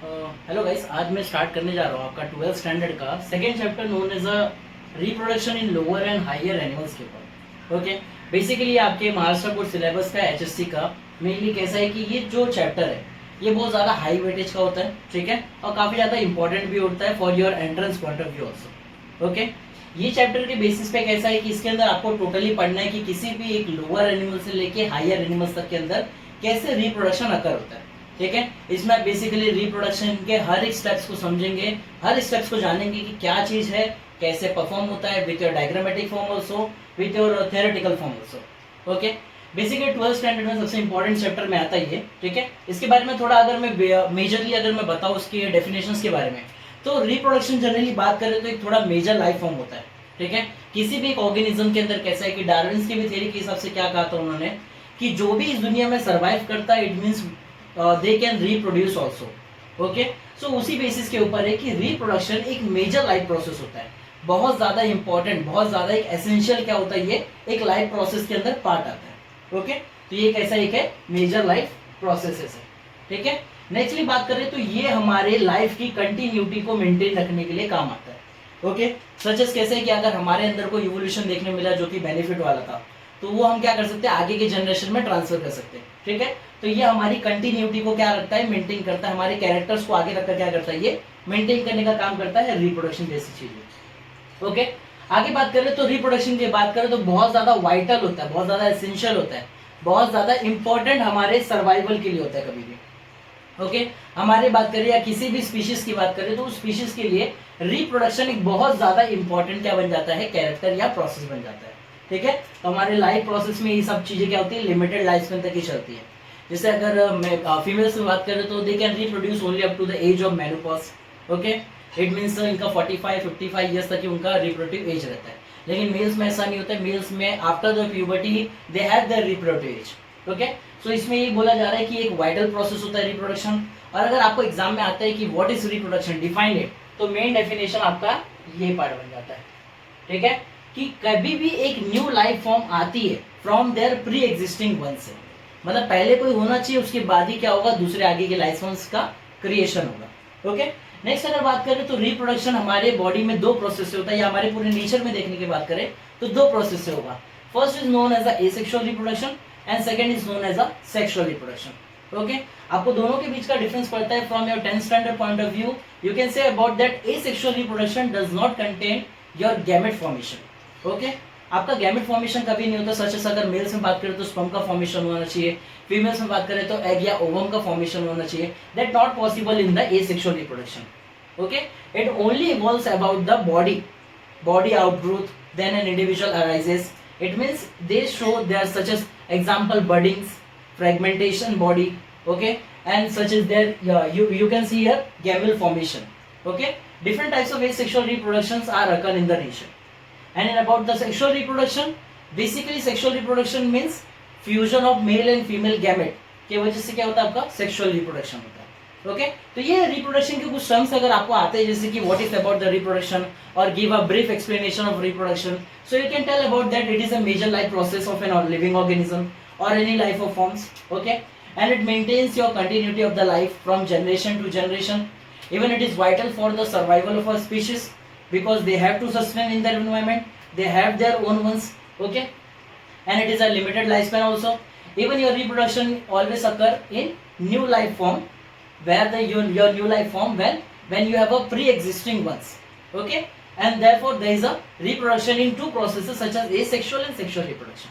Hello guys, आज मैं start करने जा रहा हूँ आपका 12th स्टैंडर्ड का second chapter known as a reproduction in lower and higher animals के ऊपर। ओके, बेसिकली आपके महाराष्ट्र बोर्ड सिलेबस का एचएससी का मेनली कैसा है कि ये जो चैप्टर है ये बहुत ज़्यादा हाई वेटेज का होता है, ठीक है, और काफ़ी ज़्यादा इंपॉर्टेंट भी होता है for your entrance point of view also. Okay, ये चैप्टर के बेसिस पे कैसा है कि इसके अंदर आपको टोटली पढ़ना है कि किसी भी एक लोअर एनिमल से लेके हायर एनिमल्स तक के अंदर कैसे रिप्रोडक्शन अकर होता है, ठीक है। इसमें बेसिकली रिप्रोडक्शन के हर एक स्टेप्स को समझेंगे, हर स्टेप्स को जानेंगे कि क्या चीज़ है, कैसे परफॉर्म होता है with your diagrammatic form also, with your theoretical form also. Okay, basically 12th standard में सबसे इंपॉर्टेंट चैप्टर में आता ही है, ठीक है। इसके बारे में थोड़ा अगर मैं मेजरली अगर मैं बताऊँ उसके डेफिनेशंस के बारे में, तो रिप्रोडक्शन जनरली बात करें तो एक थोड़ा मेजर लाइफ फॉर्म होता है, ठीक है। किसी भी एक ऑर्गेनिज्म के अंदर कैसा है कि डार्विन्स की भी थ्योरी के हिसाब से क्या कहा था उन्होंने कि जो भी इस दुनिया में सर्वाइव करता है it means they can reproduce also. Okay, so उसी बेसिस के ऊपर है कि रिप्रोडक्शन एक मेजर लाइफ प्रोसेस होता है, बहुत ज़्यादा इंपॉर्टेंट, बहुत ज़्यादा एक एसेंशियल क्या होता है, ये एक लाइफ प्रोसेस के अंदर पार्ट आता है। ओके, तो ये कैसा एक है मेजर लाइफ प्रोसेस है, ठीक है। नेक्स्टली बात करें तो ये हमारे लाइफ की कंटिन्यूटी को मेंटेन रखने के लिए काम आता है। ओके, सच एस कैसे है कि अगर हमारे अंदर कोई इवोल्यूशन देखने मिला जो कि बेनिफिट वाला था तो वो हम क्या कर सकते हैं, आगे के जनरेशन में ट्रांसफर कर सकते हैं, ठीक है। तो ये हमारी कंटिन्यूटी को क्या रखता है, मेंटेन करता है, हमारे कैरेक्टर्स को आगे रखकर क्या करता है, ये मेंटेन करने का काम करता है रिप्रोडक्शन जैसी चीजें। ओके, आगे बात करें तो रिप्रोडक्शन की बात करें तो बहुत ज्यादा वाइटल होता है, बहुत ज्यादा एसेंशियल होता है, बहुत ज्यादा इंपॉर्टेंट हमारे सर्वाइवल के लिए होता है कभी भी। ओके, हमारी बात करें या किसी भी स्पीशीज की बात करें तो उस स्पीशीज के लिए रिप्रोडक्शन एक बहुत ज्यादा इंपॉर्टेंट क्या बन जाता है, कैरेक्टर या प्रोसेस बन जाता है, ठीक है। तो हमारे लाइफ प्रोसेस में ये सब चीजें क्या होती है, लिमिटेड लाइफ स्पेन तक ही चलती है। जैसे अगर मैं फीमेल्स की बात करें तो they can reproduce only up to the age of menopause. Okay, it means इनका 45-55 ईयर्स तक ही उनका रिप्रोडक्टिव एज रहता है। लेकिन मेल्स में ऐसा नहीं होता है, मेल्स में after the puberty they have the reproductive age. Okay, so इसमें ये बोला जा रहा है कि एक वाइटल प्रोसेस होता है रिप्रोडक्शन। और अगर आपको एग्जाम में आता है कि what is reproduction, define it, तो मेन डेफिनेशन आपका ये पार्ट बन जाता है, ठीक है, कि कभी भी एक न्यू लाइफ फॉर्म आती है from their pre existing one से, मतलब पहले कोई होना चाहिए उसके बाद ही क्या होगा, दूसरे आगे के लाइफ फॉर्म्स का क्रिएशन होगा। ओके, नेक्स्ट अगर बात करें तो रिप्रोडक्शन हमारे बॉडी में दो प्रोसेस से होता है, या हमारे पूरे नेचर में देखने की बात करें तो दो प्रोसेस से होगा। First is known as a asexual reproduction and second is known as a sexual reproduction. Okay, आपको दोनों के बीच का डिफरेंस पड़ता है from your 10th standard point of view. You can say about that asexual reproduction does not contain your gamete formation. Okay, आपका gamete formation कभी नहीं होता, सच अगर मेल्स में बात करें तो स्पर्म का फॉर्मेशन होना चाहिए, फीमेल्स में बात करें तो एग या ओवम का फॉर्मेशन होना चाहिए। That not possible in the asexual reproduction. Okay, it only evolves about the body outgrowth, then an individual arises. It means they show their such as example buddings, fragmentation body, okay, and such as their you can see here gamete formation. Okay, different types of asexual reproductions are occur in the nature. And in about the sexual reproduction, basically sexual reproduction means fusion of male and female gamete के वजह से क्या होता है, आपका sexual reproduction होता है। Okay, तो ये रिप्रोडक्शन के कुछ टर्म्स अगर आपको आते हैं जैसे कि what is about the reproduction और give a brief explanation of reproduction, so you can tell about that it is a major life process of an living organism और any life of forms. Okay, and it maintains your continuity of the life from generation to generation. Even it is vital for the survival of a species because they have to sustain in their environment, they have their own ones. Okay, and it is a limited lifespan also. Even your reproduction always occur in new life form, where the your new life form when you have a pre-existing ones. Okay, and therefore there is a reproduction in two processes such as asexual and sexual reproduction.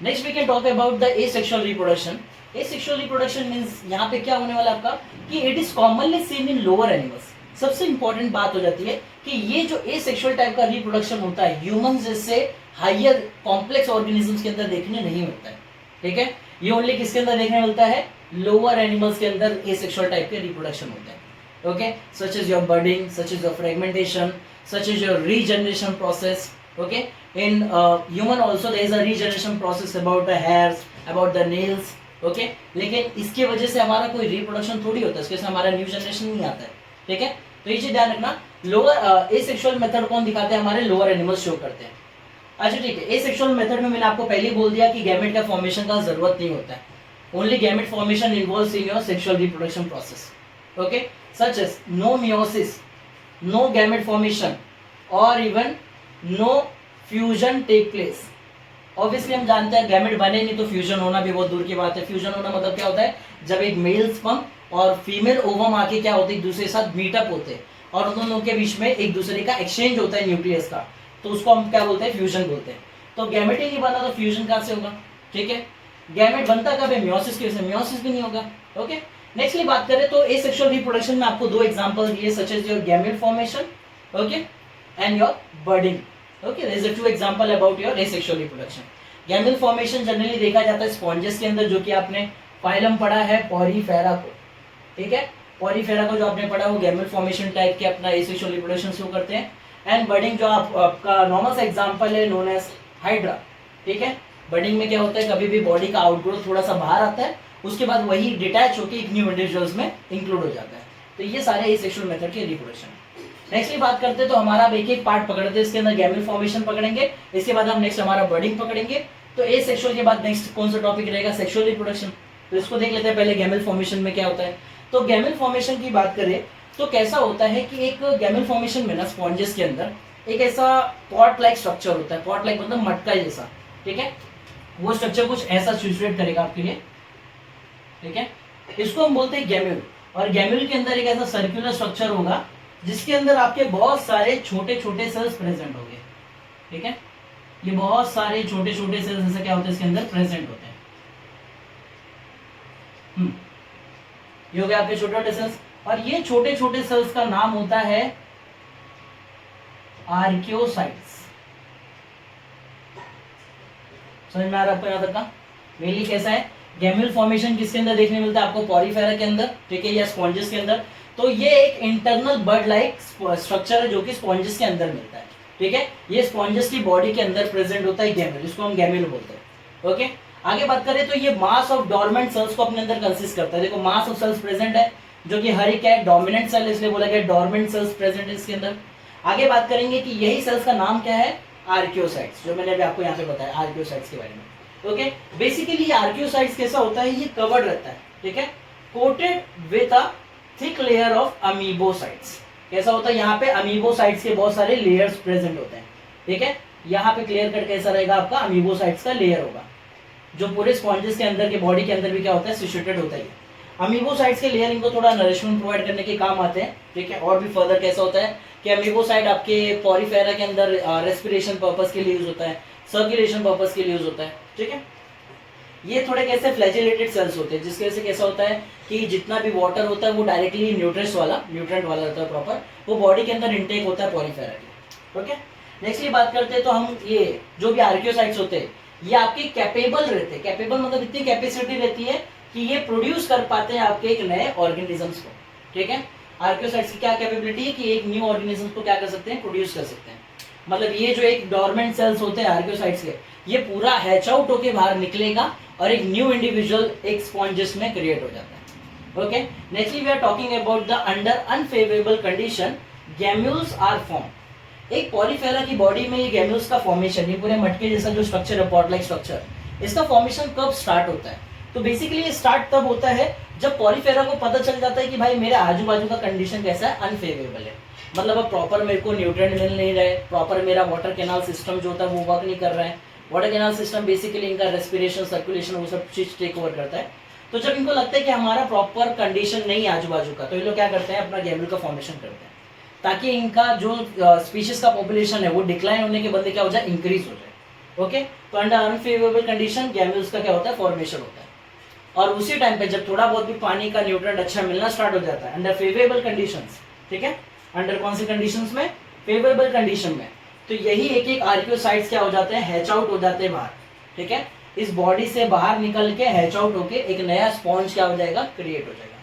Next we can talk about the asexual reproduction. Asexual reproduction means यहाँ पे क्या होने वाला है आपका कि it is commonly seen in lower animals. सबसे important बात हो जाती है कि ये जो एसेक्सुअल टाइप का रिप्रोडक्शन होता है ह्यूमन जैसे हायर कॉम्प्लेक्स ऑर्गेनिजम्स के अंदर देखने नहीं मिलता है, ठीक है। ये ओनली किसके अंदर देखने मिलता है, लोअर एनिमल्स के अंदर एसेक्सुअल टाइप के रिप्रोडक्शन होता है। Okay, such is your budding, such is your fragmentation, such is your regeneration process. Okay, in human also there is a regeneration process about the hairs, about the nails. Okay, लेकिन इसकी वजह से हमारा कोई reproduction थोड़ी होता है, इसके से हमारा न्यू जनरेशन नहीं आता है, ठीक है। तो ये चीज ध्यान रखना, लोअर एसेक्सुअल मेथड कौन दिखाते हैं, हमारे लोअर एनिमल्स शो करते हैं। अच्छा ठीक है, एसेक्सुअल मेथड में मैंने आपको पहले ही बोल दिया कि गैमेट का फॉर्मेशन का जरूरत नहीं होता है, only gamete formation involves in your sexual reproduction process. okay, such as no meiosis, no gamete formation or even no fusion take place. Obviously हम जानते हैं गैमेट बने नहीं तो फ्यूजन होना भी बहुत दूर की बात है. फ्यूजन होना मतलब क्या होता है, जब एक मेल स्पर्म और फीमेल ओवम आके क्या होते हैं, एक दूसरे के साथ मीटअप होते हैं और उन दोनों के बीच में एक दूसरे का एक्सचेंज होता है न्यूक्लियस का, तो उसको हम क्या बोलते हैं, फ्यूजन बोलते हैं. तो गैमेट ही नहीं बना तो फ्यूजन कहाँ से होगा. ठीक है, गैमेट बनता कब है, मियोसिस की वजह से. मियोसिस भी नहीं होगा. ओके, नेक्स्टली बात करें तो एसेक्सुअल रिप्रोडक्शन में आपको दो एग्जांपल दिए, such as your gamete formation, okay, and your budding. Okay, there is a two example about your asexual reproduction. Gamete formation generally देखा जाता है स्पॉन्जेस के अंदर, जो कि आपने फाइलम पढ़ा है पॉरीफेरा को. ठीक है, पॉरीफेरा को जो आपने पढ़ा वो गैमेट फॉर्मेशन टाइप के अपना एसेक्सुअल रिप्रोडक्शन शुरू करते हैं. एंड बर्डिंग जो आपका नॉर्मल सा एग्जांपल है नोन एज हाइड्रा. ठीक है, बर्डिंग में क्या होता है, कभी भी बॉडी का आउटग्रोथ थोड़ा सा बाहर आता है, उसके बाद वही डिटैच होकर एक न्यू इंडिविजुअल्स में इंक्लूड हो जाता है. तो ये सारे एसेक्सुअल मेथड के रिप्रोडक्शन. नेक्स्टली बात करते हैं तो हमारा एक एक पार्ट पकड़ते हैं. इसके अंदर गैमेट फॉर्मेशन पकड़ेंगे, इसके बाद हम नेक्स्ट हमारा बर्डिंग पकड़ेंगे. तो एसेक्सुअल के बाद नेक्स्ट कौन सा टॉपिक रहेगा, सेक्सुअल रिप्रोडक्शन. तो इसको देख लेते हैं पहले गैमेट फॉर्मेशन में क्या होता है. तो गैमेट फॉर्मेशन की बात करें तो कैसा होता है कि एक गैमेट फॉर्मेशन में ना स्पॉन्जेस के अंदर एक ऐसा पॉट लाइक स्ट्रक्चर होता है. पॉट लाइक मतलब मटका जैसा. ठीक है, वो स्ट्रक्चर कुछ ऐसा सिचुएट करेगा आपके लिए. ठीक है, इसको हम बोलते हैं गैम्यूल. और गैम्यूल के अंदर एक ऐसा सर्कुलर स्ट्रक्चर होगा जिसके अंदर आपके बहुत सारे छोटे छोटे सेल्स प्रेजेंट होंगे. ठीक है, ये बहुत सारे छोटे छोटे सेल्स ऐसे क्या होते हैं इसके अंदर प्रेजेंट होते हैं. ये हो गए आपके छोटे छोटे सेल्स. और ये छोटे छोटे सेल्स का नाम होता है आर्कियोसाइट्स. समझ में आ रहा है आपको यहाँ तक का. मेनली कैसा है, गैम्यूल फॉर्मेशन किसके अंदर देखने मिलता है आपको, पॉरीफेरा के अंदर. ठीक है, या स्पॉन्जेस के अंदर. तो ये एक इंटरनल बर्ड लाइक स्ट्रक्चर है जो कि स्पॉन्जेस के अंदर मिलता है. ठीक है, ये स्पॉन्जेस की बॉडी के अंदर प्रेजेंट होता है गैम्यूल, इसको हम गैम्यूल बोलते हैं. ओके, आगे बात करें तो ये मास ऑफ डोर्मेंट सेल्स को अपने अंदर कंसिस्ट करता है. देखो मास ऑफ सेल्स प्रेजेंट है जो कि हर एक है डोमिनेंट सेल, इसलिए बोला गया डोर्मेंट सेल्स प्रेजेंट है इसके अंदर. आगे बात करेंगे कि यही सेल्स का नाम क्या है, आर्कियोसाइट्स, जो मैंने अभी आपको यहाँ पे बताया आर्कियोसाइट्स के बारे में. ओके, बेसिकली आर्कियोसाइट्स कैसा होता है, ये कवर्ड रहता है. ठीक है, coated with a thick layer of amoebocytes. कैसा होता है, यहाँ पे अमीबोसाइट्स के बहुत सारे लेयर्स प्रेजेंट होते हैं. ठीक है, यहाँ पे क्लियर कट कैसा रहेगा आपका, अमीबोसाइट्स का लेयर होगा जो पूरे स्पॉन्जेस के अंदर के बॉडी के अंदर भी क्या होता है, सिचुएटेड होता है. अमीबोसाइट्स के लेयर इनको थोड़ा नरिशमेंट प्रोवाइड करने के काम आते हैं. ठीक है, और भी फर्दर कैसा होता है कि अमीबोसाइट आपके पॉरीफेरा के अंदर रेस्पिरेशन पर्पस के लिए यूज होता है, सर्कुलेशन पर्पस के लिए यूज होता है. ठीक है, ये थोड़े कैसे फ्लैजिलेटेड सेल्स होते हैं जिसकी वजह से कैसा होता है कि जितना भी वाटर होता है वो डायरेक्टली न्यूट्रेंट्स वाला रहता है प्रॉपर, वो बॉडी के अंदर इनटेक होता है पॉलीफेरा के. ओके, नेक्स्टली बात करते हैं तो हम ये जो भी आर्कियोसाइट्स होते हैं ये आपके कैपेबल रहते हैं. कैपेबल मतलब इतनी कैपेसिटी रहती है कि ये प्रोड्यूस कर पाते हैं आपके एक नए ऑर्गेनिजम्स को. ठीक है, आर्कियोसाइट्स की क्या कैपेबिलिटी है कि एक न्यू ऑर्गेनिज्म को क्या कर सकते हैं, प्रोड्यूस कर सकते हैं. मतलब ये जो एक डोर्मेंट सेल्स होते हैं आर्कियोसाइट्स के, ये पूरा हैच आउट होके बाहर निकलेगा और एक न्यू इंडिविजुअल एक स्पॉन्जेस में क्रिएट हो जाता है. Okay, nextly we are talking about the under unfavourable condition gemmules are form. एक पॉलीफेरा की बॉडी में ये गैम्यूल्स का फॉर्मेशन, ये पूरे मटके जैसा जो स्ट्रक्चर है पॉट लाइक स्ट्रक्चर, इसका फॉर्मेशन कब स्टार्ट होता है. तो बेसिकली ये स्टार्ट तब होता है जब पॉलीफेरा को पता चल जाता है कि भाई मेरे आजू बाजू का कंडीशन कैसा है, अनफेवरेबल है. मतलब अब प्रॉपर मेरे को न्यूट्रिएंट मिल नहीं रहे, प्रॉपर मेरा वाटर कैनाल सिस्टम जो होता है वो वर्क नहीं कर रहा है. वाटर कैनाल सिस्टम बेसिकली इनका रेस्पिरेशन, सर्कुलेशन वो सब चीज टेक ओवर करता है. तो जब इनको लगता है कि हमारा प्रॉपर कंडीशन नहीं है आजू बाजू का, तो ये लोग क्या करते हैं, अपना गैम्यूल का फॉर्मेशन करते हैं ताकि इनका जो स्पीशीज का पॉपुलेशन है वो डिक्लाइन होने के बदले क्या हो जाए, इंक्रीज हो जाए. ओके, तो अंडर अनफेवरेबल कंडीशन गैम्यूल्स का क्या होता है, फॉर्मेशन होता है. और उसी टाइम पे जब थोड़ा बहुत भी पानी का न्यूट्रिएंट अच्छा मिलना स्टार्ट हो जाता है अंडर फेवरेबल कंडीशंस. ठीक है, अंडर कौन सी कंडीशंस में, फेवरेबल कंडीशन में, तो यही एक एक आर्कियोसाइट्स क्या हो जाते हैं, हैच आउट हो जाते हैं बाहर. ठीक है, इस बॉडी से बाहर निकल के हैच आउट होके एक नया स्पॉन्ज क्या हो जाएगा, क्रिएट हो जाएगा.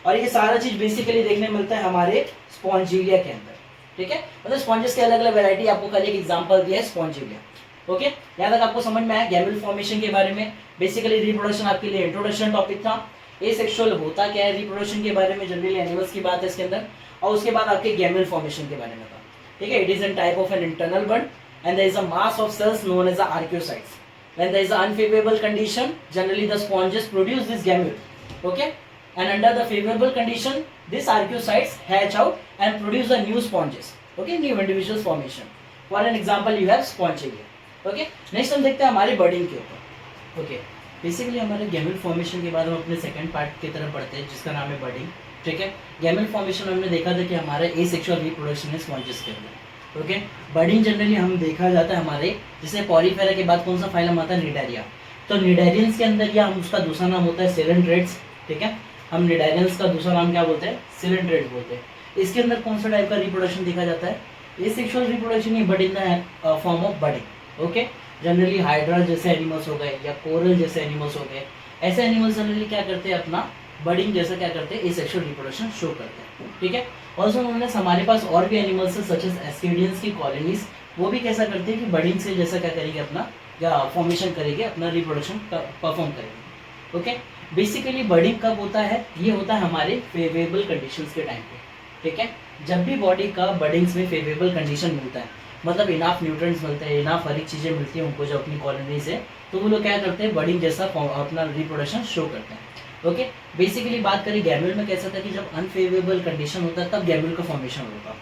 और ये सारा चीज बेसिकली देखने मिलता है हमारे स्पॉन्जिलिया के अंदर. ठीक है, मतलब स्पॉन्जेस के अलग अलग वैरायटी, आपको कल एक एग्जांपल दिया है स्पॉन्जिलिया. ओके, यहाँ तक आपको समझ में आया गैम्यूल फॉर्मेशन के बारे में. बेसिकली रिप्रोडक्शन आपके लिए इंट्रोडक्शन टॉपिक था. एसेक्सुअल होता क्या है, रिप्रोडक्शन के बारे में, जनरली एनिमल्स की बात है इसके अंदर. और उसके बाद आपके गैम्यूल फॉर्मेशन के बारे में था. ठीक है, it is an type of an internal bud and there is a mass of cells known as archaeocytes. When there is an unfavorable condition, generally the sponges produce this gamete. Okay, and under the favorable condition these archaeocytes hatch out and produce the new sponges, okay, new individuals formation. For an example you have sponge here, okay. Next हम देखते हैं हमारे बर्डिंग के ऊपर, okay. Basically हमारे gamete formation के बाद हम अपने सेकंड पार्ट की तरफ बढ़ते हैं जिसका नाम है बर्डिंग, ठीक है. गैमेट फॉर्मेशन हमने देखा था कि हमारा एसेक्सुअल रिप्रोडक्शन है स्पॉन्जेस के अंदर, ओके. बर्डिंग जनरली हम देखा जाता है हमारे, जैसे पॉरीफेरा के बाद कौन सा फाइलम आता है, निडारिया. तो निडारियंस के अंदर या हम उसका दूसरा नाम होता है सिलेंट्रेट्स, ठीक है. हम निडारियंस का दूसरा नाम क्या बोलते हैं, सिलेंट्रेट्स बोलते हैं. इसके अंदर कौन सा टाइप का रिप्रोडक्शन देखा जाता है, asexual reproduction, but in the form of budding, okay. Generally hydra जैसे एनिमल्स हो गए या कोरल जैसे एनिमल्स हो गए, ऐसे एनिमल्स जनरली क्या करते हैं, अपना बर्डिंग जैसा क्या करते हैं, एसेक्सुअल रिप्रोडक्शन शो करते हैं, ठीक है. ऑल्सो उन्होंने हमारे पास और भी एनिमल्स है सच एज एस्केडियंस की कॉलोनीज, वो भी कैसा करते हैं कि बर्डिंग से जैसा क्या करेंगे, अपना या फॉर्मेशन करेंगे, अपना रिप्रोडक्शन परफॉर्म करेंगे, ओके. बेसिकली बर्डिंग कब होता है, ये होता है हमारे फेवरेबल कंडीशंस के टाइम पे, ठीक है. जब भी बॉडी का बर्डिंग्स में फेवरेबल कंडीशन मिलता है, मतलब इनाफ न्यूट्रिएंट्स मिलते हैं, इनाफ हर एक चीज़ें मिलती हैं उनको जो अपनी कॉलोनी से, तो वो लोग क्या करते हैं, बर्डिंग जैसा अपना रिप्रोडक्शन शो करते हैं, ओके. बेसिकली बात करें गैमेट में कैसा था कि जब अनफेवरेबल कंडीशन होता है तब गैमेट का फॉर्मेशन होता,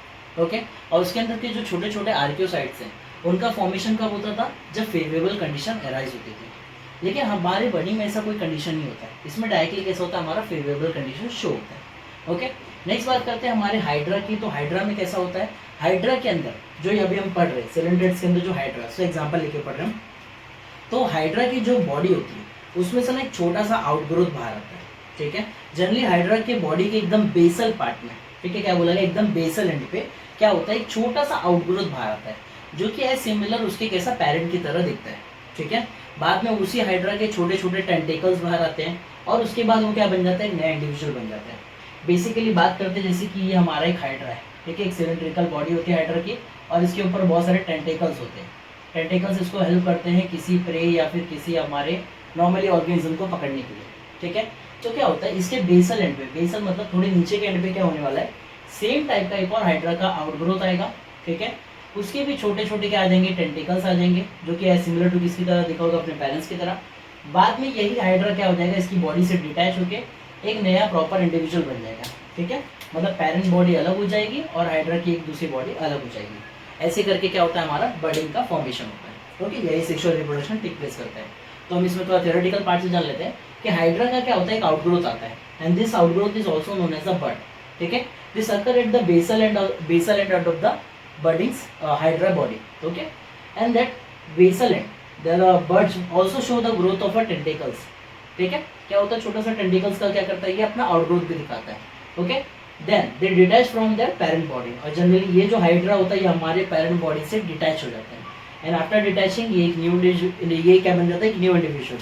ओके. और उसके अंदर के जो छोटे छोटे आर्कियोसाइट्स हैं उनका फॉर्मेशन कब होता था, जब फेवरेबल कंडीशन अराइज होती थी. लेकिन हमारे बर्डिंग में ऐसा कोई कंडीशन नहीं होता है, इसमें डायरेक्टली कैसा होता है, हमारा फेवरेबल कंडीशन शो होता है, ओके. नेक्स्ट बात करते हैं हमारे हाइड्रा की. तो हाइड्रा में कैसा होता है, हाइड्रा के अंदर जो अभी हम पढ़ रहे हैं सिलेंड्रेट्स के अंदर जो हाइड्रा, सो एग्जांपल लेके पढ़ रहे हैं, तो हाइड्रा की जो बॉडी होती है उसमें से ना एक छोटा सा आउटग्रोथ बाहर आता है, ठीक है. जनरली हाइड्रा के बॉडी के एकदम बेसल पार्ट में, ठीक है, क्या बोला गया, एकदम बेसल एंड पे क्या होता है, एक छोटा सा आउटग्रोथ बाहर आता है जो कि है सिमिलर उसके कैसा पैरेंट की तरह दिखता है, ठीक है. बाद में उसी हाइड्रा के छोटे छोटे टेंटेकल्स बाहर आते हैं और उसके बाद वो क्या बन जाता है, नया इंडिविजुअल बन जाता है. बेसिकली बात करते हैं जैसे कि ये हमारा एक हाइड्रा है, ठीक है, एक सिलेंड्रिकल बॉडी होती है हाइड्रा की और इसके ऊपर बहुत सारे टेंटेकल्स होते हैं. टेंटेकल्स इसको हेल्प करते हैं किसी प्रे या फिर किसी हमारे नॉर्मली ऑर्गेनिज्म को पकड़ने के लिए, ठीक है. तो क्या होता है, इसके बेसल एंड पे, बेसल मतलब थोड़े नीचे के एंड पे क्या होने वाला है, सेम टाइप का एक और हाइड्रा का आउटग्रोथ आएगा, ठीक है. उसके भी छोटे छोटे क्या आ जाएंगे, टेंटिकल्स आ जाएंगे जो कि सिमिलर टू किसकी तरह दिखा होगा, अपने पेरेंट्स की तरह. बाद में यही हाइड्रा क्या हो जाएगा, इसकी बॉडी से डिटैच होकर एक नया प्रॉपर इंडिविजुअल बन जाएगा, ठीक है. मतलब पेरेंट बॉडी अलग हो जाएगी और हाइड्रा की एक दूसरी बॉडी अलग हो जाएगी. ऐसे करके क्या होता है, हमारा बर्डिंग का फॉर्मेशन होता है, ओके. यही सेक्सुअल रिप्रोडक्शन टेक प्लेस करता है. तो हम इसमें थोड़ा थ्योरेटिकल पार्ट से जान लेते हैं कि हाइड्रा का क्या होता है, एक आउटग्रोथ आता है and this outgrowth is also known as the bud, ठीक है. This occur at the basal end of the budding's hydra body, okay, and that basal end there are birds also show the growth of a tentacles, ठीक है. क्या होता है, छोटा सा tentacles का क्या करता है, ये अपना आउटग्रोथ भी दिखाता है, okay. Then they detach from their parent body, और जनरली ये जो हाइड्रा होता है ये हमारे पेरेंट बॉडी से डिटैच हो जाता है एंड आफ्टर डिटैचिंग ये एक न्यू, ये क्या बन जाता है, एक न्यू इंडिविजुअल,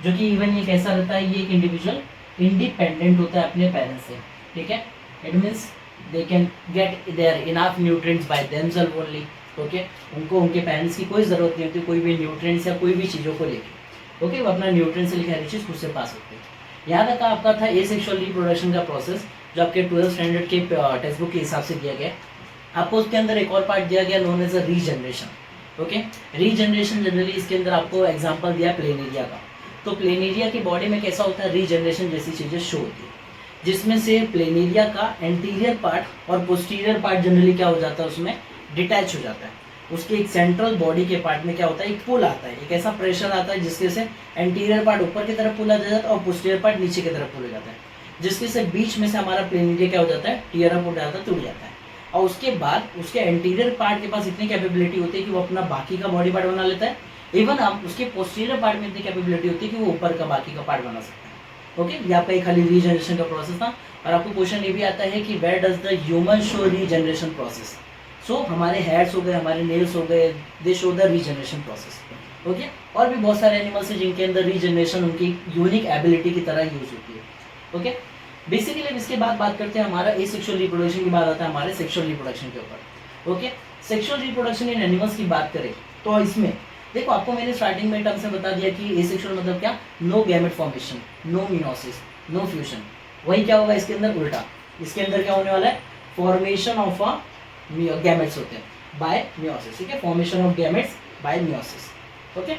जो कि इवन ये कैसा रहता है, ये एक इंडिविजुअल इंडिपेंडेंट होता है अपने पेरेंट्स से, ठीक है. It means they can get their enough nutrients by themselves only, okay. उनको उनके पेरेंट्स की कोई ज़रूरत नहीं होती कोई भी न्यूट्रिएंट्स या कोई भी चीज़ों को लेके, ओके. वो अपना न्यूट्रिएंट्स से लेकर हर चीज़ खुद से पा सकते हैं. यहाँ तक आपका था एसेक्सुअल रिप्रोडक्शन का प्रोसेस जो आपके 12th स्टैंडर्ड के टेक्स्ट बुक के हिसाब से दिया गया. आपको उसके अंदर एक और पार्ट दिया गया known as a regeneration, okay. Regeneration generally इसके अंदर आपको एग्जाम्पल दिया प्लेनेरिया का. तो प्लेनेरिया की बॉडी में कैसा होता है, रीजनरेशन जैसी चीज़ें शो होती है, जिसमें से प्लेनेरिया का एंटीरियर पार्ट और पोस्टीरियर पार्ट जनरली क्या हो जाता है, उसमें डिटैच हो जाता है. उसके एक सेंट्रल बॉडी के पार्ट में क्या होता है, एक पुल आता है, एक ऐसा प्रेशर आता है जिसके से एंटीरियर पार्ट ऊपर की तरफ पुल आ जाता है और पोस्टीरियर पार्ट नीचे की तरफ पुल हो जाता है, जिसके से बीच में से हमारा प्लेनेरिया क्या हो जाता है, टीयर अप हो जाता है, टूट जाता है. और उसके बाद उसके एंटीरियर पार्ट के पास इतनी कैपेबिलिटी होती है कि वो अपना बाकी का बॉडी पार्ट बना लेता है. इवन हम उसके पोस्टीरियर पार्ट में इतनी कैपेबिलिटी होती है कि वो ऊपर का बाकी का पार्ट बना सकता है, ओके. ये आपका एक खाली रीजनरेशन का प्रोसेस था. और आपको क्वेश्चन ये भी आता है कि where does the human show regeneration process. So हमारे हेयर्स हो गए, हमारे नेल्स हो गए, they show the regeneration process, okay. और भी बहुत सारे एनिमल्स हैं जिनके अंदर रीजनरेशन उनकी यूनिक एबिलिटी की तरह यूज होती है, ओके. बेसिकली इसके बाद बात करते हैं हमारा एसेक्सुअल रिप्रोडक्शन की बात आता है हमारे सेक्सुअल रिप्रोडक्शन के ऊपर, okay. Sexual reproduction in animals की बात करें तो इसमें देखो आपको मैंने स्टार्टिंग में टर्म से बता दिया कि एसेक्सुअल मतलब क्या, no gamete formation, no meiosis, no fusion. वही क्या होगा इसके अंदर उल्टा, इसके अंदर क्या होने वाला है, फॉर्मेशन ऑफ अ गैमेट्स होते हैं बाय मियोसिस, ठीक है. Formation of gametes bye meiosis, okay.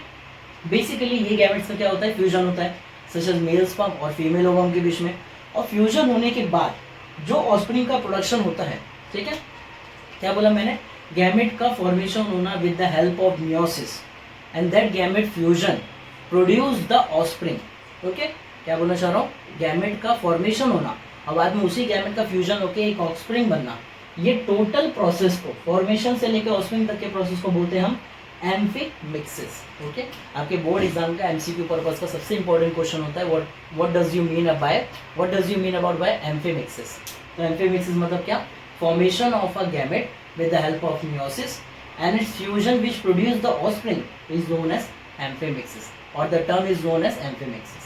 Basically ये गैमेट्स का क्या होता है, फ्यूजन होता है सच एज मेल स्पर्म और फीमेल ओवम के बीच में. और फ्यूजन होने के बाद जो ऑस्प्रिंग का प्रोडक्शन होता है, ठीक है, क्या बोला मैंने, गैमेट का फॉर्मेशन होना with the help of meiosis and that gamete fusion produce the offspring. Okay, क्या बोलना चाह रहा हूँ, गैमेट का फॉर्मेशन होना और बाद में उसी गैमेट का फ्यूजन होकर एक ऑस्प्रिंग बनना, ये टोटल प्रोसेस को, फॉर्मेशन से लेकर ऑस्प्रिंग तक के प्रोसेस को बोलते हैं हम एम्फीमिक्सिस। ओके, आपके बोर्ड एग्जाम का एमसीक्यू पर्पस का सबसे इंपॉर्टेंट क्वेश्चन होता है what does you mean about by amphimixis. तो एम्फीमिक्सिस मतलब क्या, formation of a gamete with the help of meiosis and its fusion which produce the offspring is known as amphimixis और the term is known as amphimixis.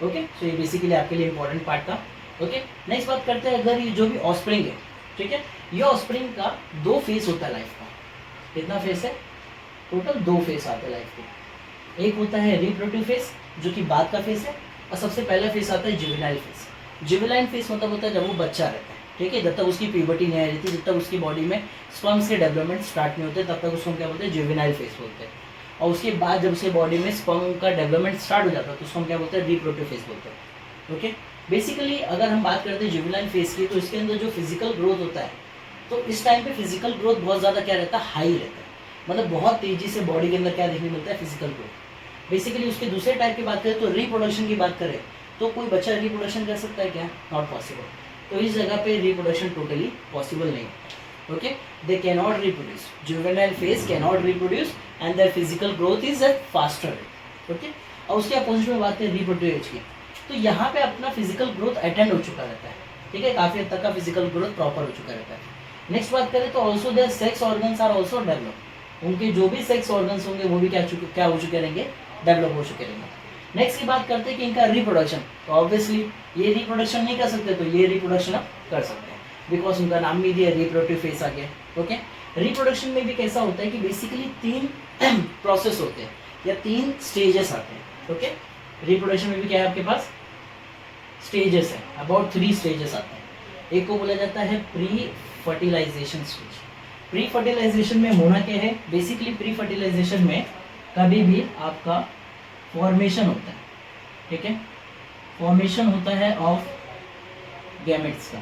Okay, so ये basically आपके लिए important part था। Okay, next बात करते हैं, अगर ये जो भी ऑफस्प्रिंग है, ठीक है, ये ऑफस्प्रिंग का 2 फेस होता है लाइफ का। कितना फेस है, टोटल 2 फेस आते हैं लाइफ के। एक होता है रिप्रोडक्टिव फेस जो कि बाद का फेस है, और सबसे पहला फेस आता है जुवेनाइल फेस। जुवेनाइल फेस मतलब होता है जब वो बच्चा रहता है, ठीक है, जब तक उसकी प्यूबर्टी नहीं आ रही थी, जब तक उसकी बॉडी में स्पर्म्स के डेवलपमेंट स्टार्ट नहीं होते, तब तक उसको हम क्या बोलते हैं, जुवेनाइल फेस बोलते हैं। और उसके बाद जब उसके बॉडी में स्पर्म का डेवलपमेंट स्टार्ट हो जाता है तो उसको हम क्या बोलते हैं, रिप्रोडक्टिव फेस बोलते हैं। ओके, बेसिकली अगर हम बात करते हैं जुवेनाइल फेस की, तो इसके अंदर जो फिजिकल ग्रोथ होता है, तो इस टाइम पे फिजिकल ग्रोथ बहुत ज़्यादा क्या रहता है, हाई रहता है, मतलब बहुत तेजी से बॉडी के अंदर क्या देखने मिलता है, फिजिकल ग्रोथ। बेसिकली उसके दूसरे टाइप की बात करें तो रिप्रोडक्शन की बात करें तो कोई बच्चा रिप्रोडक्शन कर सकता है क्या, नॉट पॉसिबल। तो इस जगह पे रिप्रोडक्शन टोटली पॉसिबल नहीं है। Okay, they can not reproduce, juvenile face can not reproduce and their physical growth is eight faster rate. Okay, और उसके अपोजिट में बात करें रिप्रोडक्टिव एज की, तो यहाँ पे अपना फिजिकल ग्रोथ अटेंड हो चुका रहता है, ठीक है, काफ़ी हद तक का फिजिकल ग्रोथ प्रॉपर हो चुका रहता है। नेक्स्ट बात करें तो also their sex organs are also develop, उनके जो भी सेक्स ऑर्गन्स होंगे वो भी क्या हो चुके रहेंगे, डेवलप हो चुके रहेंगे। नेक्स्ट की बात करते हैं कि इनका रिप्रोडक्शन, तो ऑब्वियसली ये रिप्रोडक्शन नहीं कर सकते, तो ये रिप्रोडक्शन अब कर सकते हैं, बिकॉज उनका नाम भी दिया रिप्रोडक्टिव फेस आ गया। ओके, रिप्रोडक्शन में भी कैसा होता है कि बेसिकली 3 प्रोसेस होते हैं या 3 स्टेजेस आते हैं। ओके, रिप्रोडक्शन में भी क्या है आपके पास, स्टेजेस है, अबाउट 3 स्टेजेस आते हैं। एक को बोला जाता है pre fertilisation stage. Pre fertilisation में होना क्या है, बेसिकली प्री फर्टिलाइजेशन में कभी भी आपका फॉर्मेशन होता है, ठीक है, फॉर्मेशन होता है ऑफ गैमेट्स का,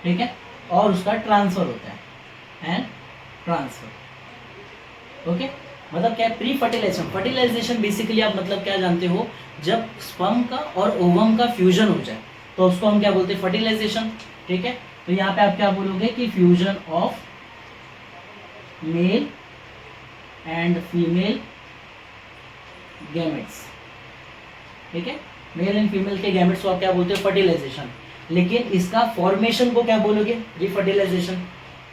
ठीक है, और उसका ट्रांसफर होता है एंड ट्रांसफर। ओके, मतलब क्या है, प्री फर्टिलाइजेशन, फर्टिलाइजेशन बेसिकली आप मतलब क्या जानते हो, जब स्पर्म का और ओवम का फ्यूजन हो जाए तो उसको हम क्या बोलते हैं, फर्टिलाइजेशन। ठीक है, तो यहाँ पे आप क्या बोलोगे कि fusion of male and female gametes, ठीक है, मेल एंड फीमेल के गैमेट्स को आप क्या बोलते हो, फर्टिलाइजेशन। लेकिन इसका फॉर्मेशन को क्या बोलोगे, रिफर्टिलाइजेशन।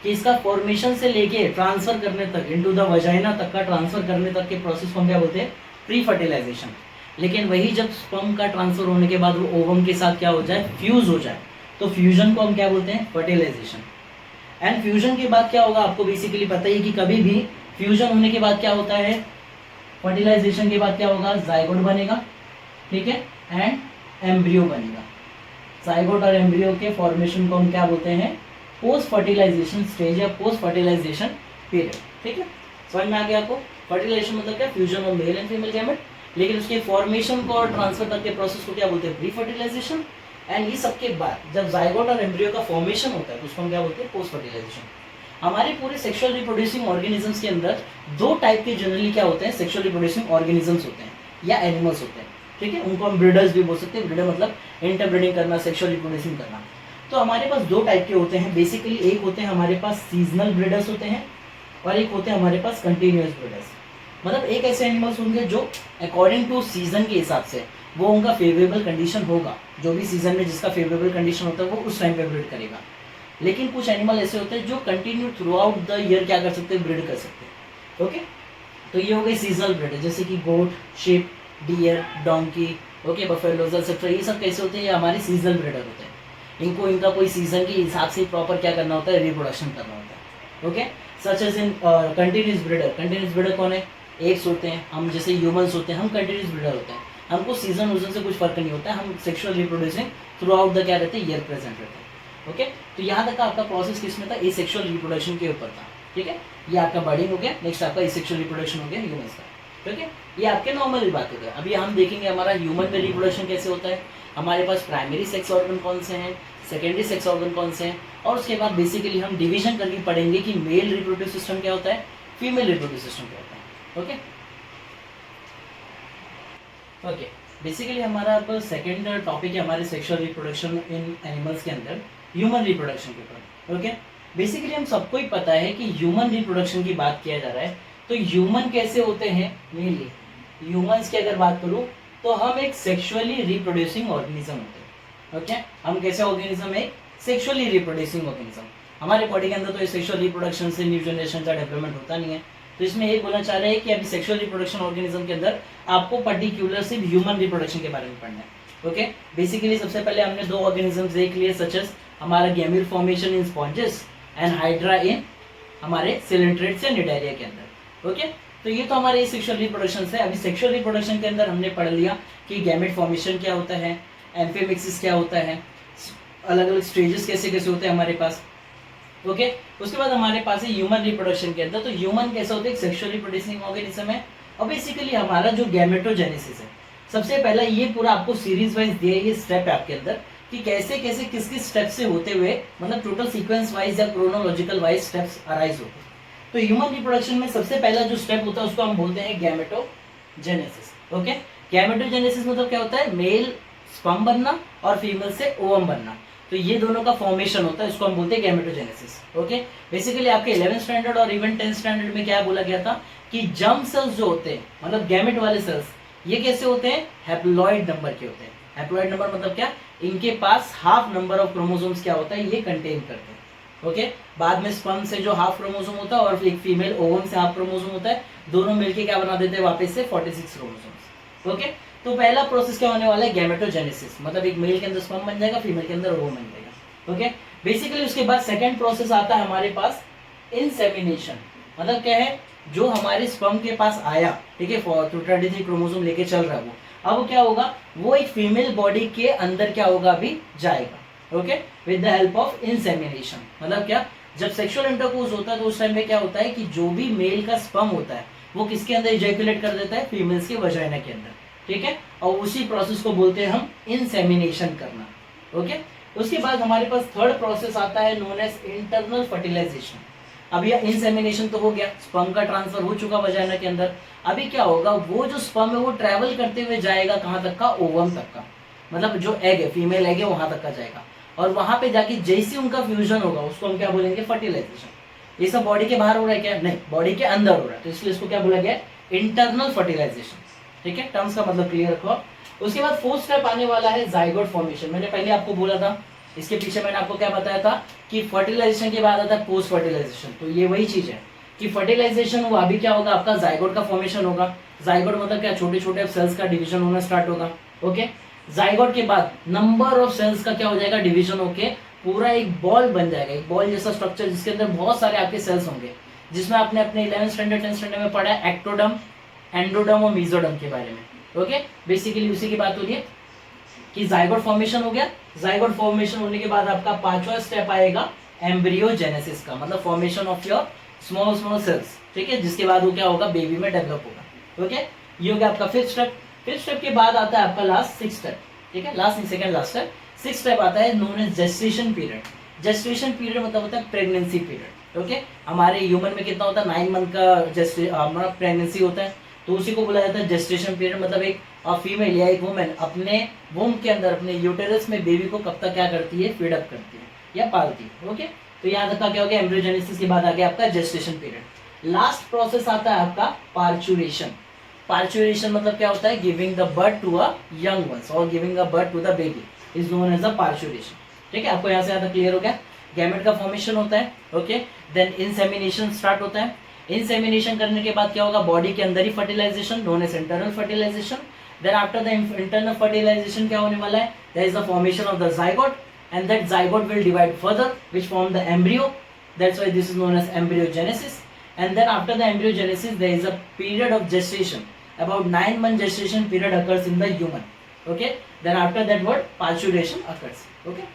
कि इसका फॉर्मेशन से लेके ट्रांसफर करने तक, इनटू द वजाइना तक का ट्रांसफर करने तक के प्रोसेस को हम क्या बोलते हैं, प्री फर्टिलाइजेशन। लेकिन वही जब स्पर्म का ट्रांसफर होने के बाद वो ओवम के साथ क्या हो जाए, फ्यूज हो जाए, तो फ्यूजन को हम क्या बोलते हैं, फर्टिलाइजेशन। एंड फ्यूजन के बाद क्या होगा, आपको बेसिकली पता ही कि कभी भी फ्यूजन होने के बाद क्या होता है, फर्टिलाइजेशन के बाद क्या होगा, जाइगोट बनेगा, ठीक है, एंड एम्ब्रियो बनेगा। जाइगोट और एम्ब्रियो के फॉर्मेशन को हम क्या बोलते हैं, पोस्ट फर्टिलाइजेशन स्टेज या पोस्ट फर्टिलाइजेशन पीरियड। ठीक है, समझ में आ गया आपको। फर्टिलाइजेशन मतलब क्या, fusion of male and female gamete, लेकिन उसके फॉर्मेशन को और ट्रांसफर तक के प्रोसेस को क्या बोलते हैं, प्री फर्टिलाइजेशन। एंड ये सबके बाद जब जाइगोट और एम्ब्रियो का फॉर्मेशन होता है तो उसको हम क्या बोलते हैं, पोस्ट फर्टिलाइजेशन। हमारे पूरे सेक्सुअल रिप्रोड्यूसिंग ऑर्गेनिजम्स के अंदर 2 टाइप के जनरली क्या होते हैं, सेक्सुअल रिप्रोड्यूसिंग ऑर्गेनिजम्स होते हैं या एनिमल्स होते हैं। ठीक है, उनको हम ब्रीडर्स भी बोल सकते हैं। ब्रीडर मतलब इंटरब्रीडिंग करना, सेक्सुअल रिप्रोड्यूसिंग करना। तो हमारे पास 2 टाइप के होते हैं बेसिकली। एक होते हैं हमारे पास सीजनल ब्रीडर्स होते हैं और एक होते हैं हमारे पास कंटिन्यूअस ब्रीडर्स। मतलब एक ऐसे एनिमल्स होंगे जो अकॉर्डिंग टू सीजन के हिसाब से वो उनका फेवरेबल कंडीशन होगा, जो भी सीजन में जिसका फेवरेबल कंडीशन होता है वो उस टाइम पे ब्रीड करेगा। लेकिन कुछ एनिमल ऐसे होते हैं जो continue through out the year क्या कर सकते हैं, ब्रीड कर सकते हैं। ओके, तो ये हो गए सीजनल ब्रीडर, जैसे कि goat, sheep, deer, donkey, okay, buffaloes etcetera. ये सब कैसे होते हैं, ये हमारे सीजनल ब्रीडर होते हैं। इनको इनका कोई सीजन के हिसाब से प्रॉपर क्या करना होता है, रिप्रोडक्शन करना होता है। Okay, such as in continuous breeder. Continuous breeder कौन है, एग्स होते हैं। हम जैसे ह्यूमंस होते हैं, हम कंटिन्यूस ब्रीडर होते हैं। हमको सीजन वूजन से कुछ फर्क नहीं होता है, हम sexual reproducing through out the क्या रहते हैं, ईयर प्रेजेंट रहते हैं। ओके, तो यहाँ तक का आपका प्रोसेस किस में था, एसेक्सुअल रिप्रोडक्शन के ऊपर था। ठीक है, ये आपका बर्डिंग हो गया। नेक्स्ट आपका एसेक्सुअल रिप्रोडक्शन हो गया ह्यूमंस का। ठीक है, ये आपके नॉर्मल बात हो गया। अभी हम देखेंगे हमारा ह्यूमन में रिप्रोडक्शन कैसे होता है। हमारे पास प्राइमरी सेक्स ऑर्गन कौन से हैं, सेकेंडरी सेक्स ऑर्गन कौन से हैं, और उसके बाद बेसिकली हम डिवीजन करके पढ़ेंगे कि मेल रिप्रोडक्टिव सिस्टम क्या होता है, फीमेल रिप्रोडक्टिव सिस्टम क्या होता है। ओके, बेसिकली हमारा अब सेकेंड टॉपिक है हमारे सेक्सुअल रिप्रोडक्शन इन एनिमल्स के अंदर ह्यूमन रिप्रोडक्शन के ऊपर। ओके, बेसिकली हम सबको ही पता है कि ह्यूमन रिप्रोडक्शन की बात किया जा रहा है, तो ह्यूमन कैसे होते हैं, मेनली ह्यूमंस की अगर बात करूं तो हम एक सेक्सुअली रिप्रोड्यूसिंग ऑर्गेनिज्म होते हैं। ओके, हम कैसे ऑर्गेनिज्म है, सेक्सुअली रिप्रोड्यूसिंग ऑर्गेनिज्म। हमारे बॉडी के अंदर तो ये सेक्सुअल रिप्रोडक्शन से न्यू जनरेशन का डेवलपमेंट होता नहीं है, तो इसमें ये बोलना चाह रहे हैं कि अभी सेक्सुअल रिप्रोडक्शन ऑर्गेनिज्म के अंदर आपको पर्टिकुलर सिर्फ ह्यूमन रिप्रोडक्शन के बारे में पढ़ना है। ओके, बेसिकली सबसे पहले हमने दो ऑर्गेनिज्म देख लिए, सच एज हमारा gemmule formation in sponges and hydra in हमारे सिलेंट्रेट्स या निडारिया के अंदर। ओके, तो ये तो हमारे सेक्सुअल रिप्रोडक्शन है। अभी सेक्सुअल रिप्रोडक्शन के अंदर हमने पढ़ लिया कि गैमेट फॉर्मेशन क्या होता है, एम्फीमिक्सिस क्या होता है, अलग अलग स्टेजेस कैसे कैसे होते हैं हमारे पास। ओके, उसके बाद हमारे पास है ह्यूमन रिप्रोडक्शन के अंदर, तो ह्यूमन कैसा होता है, एक सेक्सुअली रिप्रोड्यूसिंग ऑर्गेनिज्म है। और बेसिकली हमारा जो गैमेटोजेनेसिस है, सबसे पहला ये पूरा आपको सीरीज वाइज दिया ये स्टेप है आपके अंदर कि कैसे कैसे किस किस स्टेप से होते हुए, मतलब टोटल सीक्वेंस वाइज या क्रोनोलॉजिकल वाइज स्टेप्स अराइज होते हैं। तो ह्यूमन रिप्रोडक्शन में सबसे पहला जो स्टेप होता है उसको हम बोलते हैं गैमेटोजेनेसिस। ओके, गैमेटोजेनेसिस मतलब क्या होता है, मेल स्पर्म बनना और फीमेल से ओवम बनना, तो ये दोनों का फॉर्मेशन होता है, इसको हम बोलते हैं गैमेटोजेनेसिस। ओके, बेसिकली आपके 11th स्टैंडर्ड और इवन 10th स्टैंडर्ड में क्या बोला गया था कि जर्म सेल्स जो होते हैं, मतलब गैमेट वाले सेल्स, ये कैसे होते हैं, हैप्लॉइड नंबर के होते हैं। हैप्लॉइड नंबर मतलब क्या, इनके पास हाफ नंबर ऑफ क्रोमोसोम्स क्या होता है, ये कंटेन करते हैं। ओके, बाद में स्पर्म से जो हाफ क्रोमोसोम होता है और एक फीमेल ओवम से हाफ क्रोमोसोम होता है, दोनों मिलके क्या बना देते हैं वापस से 46 क्रोमोसोम्स। ओके, तो पहला प्रोसेस क्या होने वाला है, गैमेटोजेनेसिस, मतलब एक मेल के अंदर स्पर्म बन जाएगा, फीमेल के अंदर ओवम बन जाएगा। ओके, बेसिकली उसके बाद सेकंड प्रोसेस आता है हमारे पास इंसेमिनेशन, मतलब क्या है, जो हमारे स्पर्म के पास आया, ठीक है, 23 क्रोमोसोम लेके चल रहा है वो, अब क्या होगा, वो एक फीमेल बॉडी के अंदर क्या होगा, अभी जाएगा। Okay, with the help of insemination, मतलब क्या, जब सेक्सुअल इंटरकोर्स होता है तो उस टाइम में क्या होता है कि जो भी मेल का स्पर्म होता है वो किसके अंदर इजैकुलेट कर देता है, फीमेल्स के वजाइना के अंदर, ठीक है, और उसी प्रोसेस को बोलते हैं हम इंसेमिनेशन करना। ओके, उसके बाद हमारे पास थर्ड प्रोसेस आता है नोन एज इंटरनल फर्टिलाइजेशन। अब यह इंसेमिनेशन तो हो गया, स्पर्म का ट्रांसफर हो चुका वजाइना के अंदर, अभी क्या होगा, वो जो स्पर्म है वो ट्रैवल करते हुए जाएगा कहाँ तक का, ओवम तक का, मतलब जो एग है, फीमेल एग है, वहां तक का जाएगा, और वहां पे जाके जैसे उनका फ्यूजन होगा उसको हम क्या बोलेंगे, फर्टिलाइजेशन। ये सब बॉडी के बाहर हो रहा है क्या, नहीं, बॉडी के अंदर हो रहा है, तो इसलिए इसको क्या बोला गया, इंटरनल फर्टिलाइजेशन। ठीक है, टर्म्स का मतलब क्लियर रखो। उसके बाद फोर्थ स्टेप आने वाला है जाइगोट फॉर्मेशन। मैंने पहले आपको बोला था, इसके पीछे मैंने आपको क्या बताया था कि फर्टिलाइजेशन के बाद आता है पोस्ट फर्टिलाइजेशन, तो ये वही चीज है कि फर्टिलाइजेशन हुआ, अभी क्या होगा, आपका जाइगोट का फॉर्मेशन होगा। जाइगोट मतलब क्या, छोटे छोटे सेल्स का डिवीजन होना स्टार्ट होगा। ओके, जाइगोट के बाद नंबर ऑफ सेल्स का क्या हो जाएगा, डिवीजन होके पूरा एक बॉल बन जाएगा, एक बॉल जैसा स्ट्रक्चर जिसके अंदर बहुत सारे आपके सेल्स होंगे, जिसमें आपने अपने 11th स्टैंडर्ड 10th स्टैंडर्ड में पढ़ा है एक्टोडर्म, एंडोडर्म और मेसोडर्म के बारे में। ओके, बेसिकली उसी की बात हो रही है कि जाइगोट फॉर्मेशन हो गया। जाइगोट फॉर्मेशन होने के बाद आपका पांचवा स्टेप आएगा एम्ब्रियोजेनेसिस का, मतलब formation of your small small cells, ठीक है, जिसके बाद वो क्या होगा, बेबी में डेवलप होगा। ओके, ये हो गया आपका फिफ्थ स्टेप। फिफ्थ स्टेप के बाद आता है आपका लास्ट सिक्स स्टेप, ठीक है, last second last step. Six step आता है known as gestation period. Gestation period मतलब होता है प्रेगनेंसी पीरियड। ओके, हमारे ह्यूमन में कितना होता है, 9 मंथ का हमारा प्रेगनेंसी होता है, तो उसी को बोला जाता है जेस्टेशन पीरियड। मतलब एक फीमेल या एक वुमेन अपने वुम के अंदर, अपने यूटेरस में बेबी को कब तक क्या करती है, फीड अप करती है या पालती है। ओके, तो यहाँ तक का क्या हो गया, एम्ब्रियोजेनेसिस के बाद आ गया आपका जेस्टेशन पीरियड। लास्ट प्रोसेस आता है आपका पार्चुरेशन। पार्चुरेशन मतलब क्या होता है, giving the birth to a young ones और giving a birth to the baby is known as a parturition. ठीक है, आपको यहाँ से ज्यादा क्लियर हो गया। गैमेट का फॉर्मेशन होता है, ओके, देन इंसेमिनेशन स्टार्ट होता है। इंसेमिनेशन करने के बाद क्या होगा, बॉडी के अंदर ही fertilization, known as internal fertilization. Then after the internal fertilization क्या होने वाला है, there is the formation of the zygote and that zygote will divide further which form the embryo. That's why this is known as embryogenesis. And then after the embryogenesis there is a period of gestation, about 9 month gestation period occurs in the human. Okay, then after that what, parturition occurs. Okay,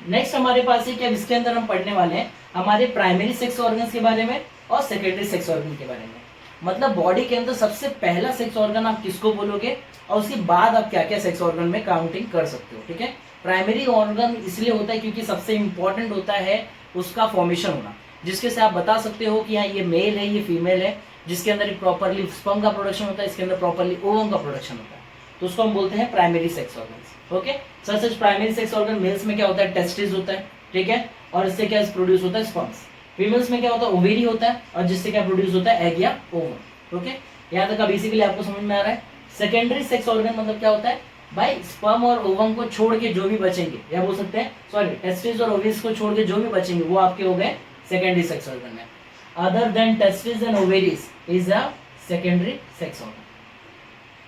next हमारे पास है कि अब इसके अंदर हम पढ़ने वाले हैं हमारे प्राइमरी सेक्स ऑर्गन्स के बारे में और सेकेंडरी सेक्स ऑर्गन के बारे में। मतलब बॉडी के अंदर सबसे पहला सेक्स ऑर्गन आप किसको बोलोगे, और उसके बाद आप क्या क्या सेक्स ऑर्गन में काउंटिंग कर सकते हो, ठीक है। प्राइमरी ऑर्गन इसलिए होता है क्योंकि सबसे इंपॉर्टेंट होता है उसका फॉर्मेशन होना, जिसके से आप बता सकते हो कि हाँ ये मेल है ये फीमेल है, जिसके अंदर प्रॉपरली स्पर्म का प्रोडक्शन होता है, इसके अंदर प्रॉपरली ओवम का प्रोडक्शन होता है, तो उसको हम बोलते हैं प्राइमरी सेक्स ऑर्गन। ओके सच प्राइमरी सेक्स ऑर्गन मेल्स में क्या होता है, टेस्टिस होता है, ठीक है, और इससे क्या प्रोड्यूस होता है, स्पर्म्स। फीमेल्स में क्या होता है, ओवेरी होता है, और जिससे क्या प्रोड्यूस होता है, एग या ओवम। ओके यहाँ तक बेसिकली आपको समझ में आ रहा है। सेकेंडरी सेक्स ऑर्गन मतलब क्या होता है भाई, स्पर्म और ओवम को छोड़ के जो भी बचेंगे, या बोल सकते हैं सॉरी टेस्टिस और ओवरीज को छोड़ के जो भी बचेंगे वो आपके हो गए सेकेंडरी सेक्स ऑर्गन में। Other than testis and ovaries is a secondary sex organ.